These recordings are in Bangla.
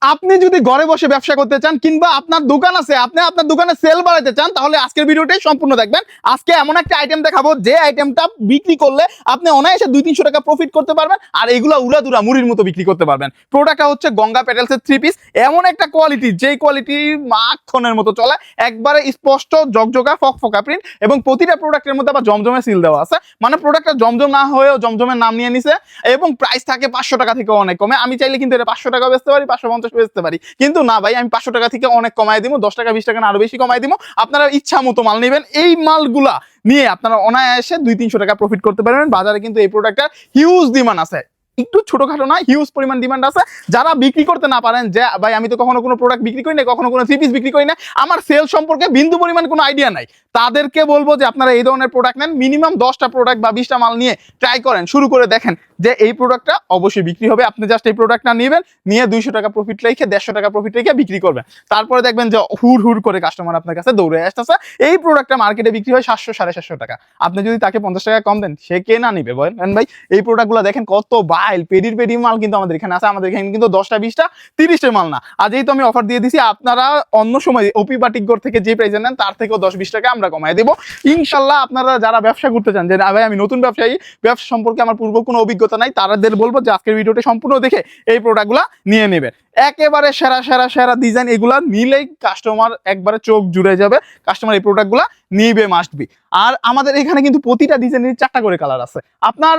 আপনি যদি ঘরে বসে ব্যবসা করতে চান কিংবা আপনার দোকান আছে, আপনি আপনার দোকানে সেল বাড়াতে চান, তাহলে আজকের ভিডিওটাই সম্পূর্ণ দেখবেন। আজকে এমন একটা আইটেম দেখাবো যে আইটেমটা বিক্রি করলে আপনি অনায়াসে 200-300 টাকা প্রফিট করতে পারবেন, আর এগুলা উড়াদুরা মুড়ির মতো বিক্রি করতে পারবেন। প্রোডাক্টটা হচ্ছে গঙ্গা প্যাটেলসের 3 পিস, এমন একটা কোয়ালিটি যেই কোয়ালিটি মাখনের মতো চলে, একবারে স্পষ্ট জকজকা ফকফকা প্রিন্ট, এবং প্রতিটা প্রোডাক্টের মধ্যে আবার জমজমের সিল দেওয়া আছে। মানে প্রোডাক্টটা জমজম না হয়েও জমজমের নাম নিয়ে নিছে, এবং প্রাইস থাকে 500 টাকা থেকে অনেক কমে। আমি চাইলে কিন্তু এটা 500 টাকা বেচতে পারি, 550 বেচতে পারি, কিন্তু না ভাই, আমি 500 টাকা থেকে অনেক কমাই দিব, 10 টাকা 20 টাকা না আরো বেশি কমাই দিব। আপনারা ইচ্ছা মতো মাল নেবেন, এই মালগুলা নিয়ে আপনারা অনায়াসে 200-300 টাকা প্রফিট করতে পারবেন। বাজারে কিন্তু এই প্রোডাক্টটার হিউজ ডিমান্ড আছে, একটু ছোটখাটো না, হিউজ পরিমাণ ডিমান্ড আছে। যারা বিক্রি করতে না পারেন, যে ভাই আমি তো কখনো কোনো প্রোডাক্ট বিক্রি করি না, কখনো কোনো 3 পিস বিক্রি করি না, আমার সেল সম্পর্কে বিন্দু পরিমাণ কোনো আইডিয়া নাই, তাদেরকে বলবো যে আপনারা এই ধরনের প্রোডাক্ট নেন। মিনিমাম 10টা প্রোডাক্ট বা 20টা মাল নিয়ে ট্রাই করেন, শুরু করে দেখেন যে এই প্রোডাক্টটা অবশ্যই বিক্রি হবে। আপনি জাস্ট এই প্রোডাক্টটা নেবেন, নিয়ে 200 টাকা প্রফিট রেখে 150 টাকা প্রফিট রেখে বিক্রি করবেন। তারপরে দেখবেন যে হুড় হুড় করে কাস্টমার আপনার কাছে দৌড়ে আসতেছে। এই প্রোডাক্টটা মার্কেটে বিক্রি হয় 700-750 টাকা। আপনি যদি তাকে 50 টাকা কম দেন, সে কে না নিবে বলেন ভাই? এই প্রোডাক্টগুলো দেখেন কত বাইল পেডির পেডি মাল কিন্তু আমাদের এখানে আছে। আমাদের এখানে কিন্তু 10টা 20টা 30টা মাল না। আজই তো আমি অফার দিয়ে দিছি, আপনারা অন্য সময় ওপি বাটিকগর থেকে যে প্রাইসে নেন তার থেকেও 10-20 টাকা আমরা কমাই দেবো ইনশাল্লাহ। আপনারা যারা ব্যবসা করতে চান, যে না ভাই আমি নতুন ব্যবসায়ী, ব্যবসা সম্পর্কে আমার পূর্ব কোনো অভিজ্ঞতা নাই, তাদের বলবো যে আজকের ভিডিওটা সম্পূর্ণ দেখে এই প্রোডাক্টগুলো নিয়ে নেবেন। একেবারে সেরা সেরা সেরা ডিজাইন, এগুলা নিলেই কাস্টমার একবারে চোখ জুড়ে যাবে। কাস্টমার এই প্রোডাক্টগুলো নিবে মাস্ট বি। আর আমাদের এখানে কিন্তু প্রতিটা ডিজাইনের 4টা করে কালার আছে। আপনার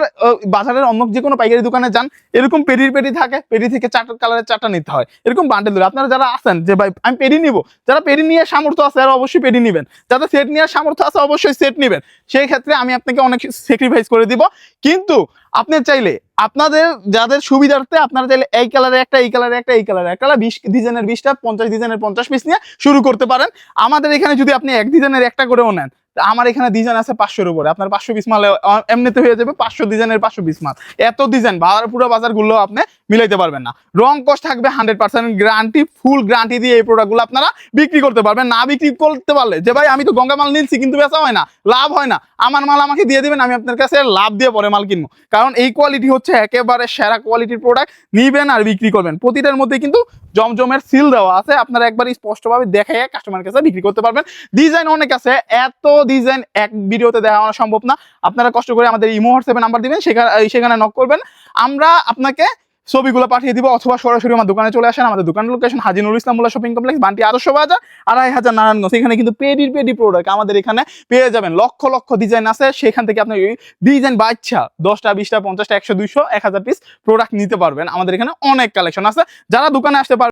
বাজারের অন্য যে কোনো পাইকারি দোকানে যান, এরকম পেডির পেডি থাকে, পেডি থেকে 4টা কালারের 4টা নিতে হয়, এরকম বান্ডেল ধরে। আপনারা যারা আছেন যে ভাই আমি পেডি নিব, যারা পেডি নিয়ে সামর্থ্য আছে তারা অবশ্যই পেডি নেবেন, যাদের সেট নিয়ে সামর্থ্য আছে অবশ্যই সেট নেবেন। সেই ক্ষেত্রে আমি আপনাকে অনেক স্যাক্রিফাইস করে দিব, কিন্তু আপনি চাইলে আপনাদের যাদের সুবিধার্থে আপনারা চাইলে এই কালারে একটা, এই কালারে একটা, এই কালারে একটা, 20 ডিজাইনের 20টা, 50 ডিজাইনের 50 পিস নিয়ে শুরু করতে পারেন। আমাদের এখানে যদি আপনি এক ডিজাইনের একটা করেও নেন, আমার এখানে ডিজাইন আছে 500-এর উপরে, আপনার 500 পিস মালে এমনিতে হয়ে যাবে 500 ডিজাইনের 500 পিস মাল। এত ডিজাইন পুরো বাজার গুলো আপনি মিলাইতে পারবেন না। রং কস্ট থাকবে 100% গ্যারান্টি, ফুল গ্যারান্টি দিয়ে এই প্রোডাক্টগুলো আপনারা বিক্রি করতে পারবেন। না বিক্রি করতে পারলে যে ভাই আমি তো গঙ্গা মাল নিচ্ছি কিন্তু বেচা হয় না, লাভ হয় না, আমার মাল আমাকে দিয়ে দিবেন, আমি আপনার কাছে লাভ দিয়ে পরে মাল কিনবো। কারণ এই কোয়ালিটি হচ্ছে একেবারে সেরা কোয়ালিটির প্রোডাক্ট, নিবেন আর বিক্রি করবেন। প্রতিটার মধ্যে কিন্তু জমজমের সিল দেওয়া আছে, আপনারা একবার স্পষ্টভাবে দেখে কাস্টমারের কাছে বিক্রি করতে পারবেন। ডিজাইন অনেক আছে, এত ডিজাইন এক ভিডিওতে দেখানো সম্ভব না। আপনারা কষ্ট করে আমাদের ইমো হোয়াটসঅ্যাপে নাম্বার দিবেন, সেখানে নক করবেন, আমরা আপনাকে ছবিগুলো পাঠিয়ে দিব, অথবা সরাসরি আমার দোকানে চলে আসেন। আমাদের দোকানের লোকেশন হাজী নুরুল ইসলাম মোল্লা শপিং কমপ্লেক্স, বান্টি আদর্শ বাজার, 2500 নারায়ণগঞ্জ। এখানে কিন্তু পেডি প্রোডাক্ট আমাদের এখানে পেয়ে যাবেন, লক্ষ লক্ষ ডিজাইন আছে। সেখান থেকে আপনি ডিজাইন বাচ্চা 10টা 20টা 50টা 100 200 1000 পিস প্রোডাক্ট নিতে পারবেন। আমাদের এখানে অনেক কালেকশন আছে, যারা দোকানে আসতে পারবেন